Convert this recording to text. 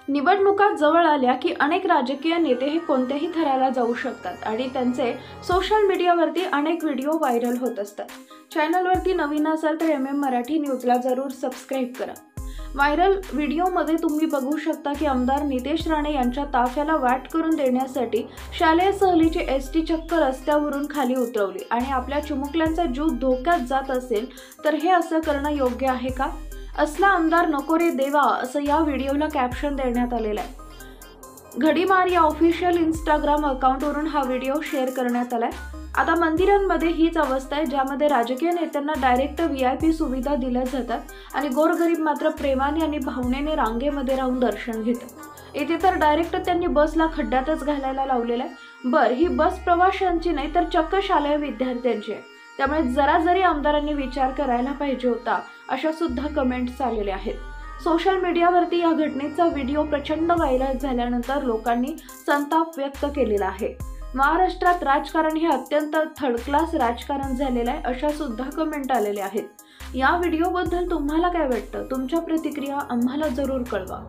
निवडणुका जवळ आल्या की अनेक राजकीय नेते हे कोणत्याही थराला जाऊ शकतात आणि त्यांचे सोशल मीडियावरती अनेक व्हिडिओ व्हायरल होत असतात। चॅनलवरती नवीन असाल तर MM मराठी न्यूजला जरूर सबस्क्राइब करा। व्हायरल व्हिडिओमध्ये तुम्ही बघू शकता की आमदार नितेश राणे यांच्या ताफ्याला वाट करून देण्यासाठी शालेय सहलीची ST चक्क रस्त्यावरून खाली उतरवली आणि आपल्या चिमुकल्यांचा जीव धोक्यात जात असेल तर हे असं करणं योग्य आहे का? असला आमदार नको रे देवा असं या व्हिडिओला कॅप्शन देण्यात आलेलं आहे। घडीमार या ऑफिशियल इंस्टाग्राम अकाउंटवरून हा व्हिडिओ शेअर करण्यात आलाय। आता मंदिरांमध्ये हीच अवस्था आहे ज्यामध्ये राजकीय नेत्यांना डायरेक्ट VIP सुविधा दिल्या जातात आणि गोरगरीब मात्र प्रेमाने आणि भावनेने रांगेमध्ये राहून दर्शन घेतात। इथे तर डायरेक्ट त्यांनी बसला खड्ड्यातच घालायला लावलेला आहे। ही बस प्रवाशांची नाही तर चक्क शालेय विद्यार्थ्यांची आहे। त्यामुळे जरा जरी आमदारांनी विचार करायला पाहिजे होता अशा सुद्धा कमेंट्स आलेल्या आहेत। सोशल मीडियावरती या घटनेचा व्हिडिओ प्रचंड व्हायरल झाल्यानंतर लोकांनी संताप व्यक्त केलेला आहे। महाराष्ट्रात राजकारण हे अत्यंत थर्ड क्लास राजकारण झालेलं आहे अशा सुद्धा कमेंट आलेल्या आहेत। या व्हिडिओबद्दल तुम्हाला काय वाटतं? तुमच्या प्रतिक्रिया आम्हाला जरूर कळवा।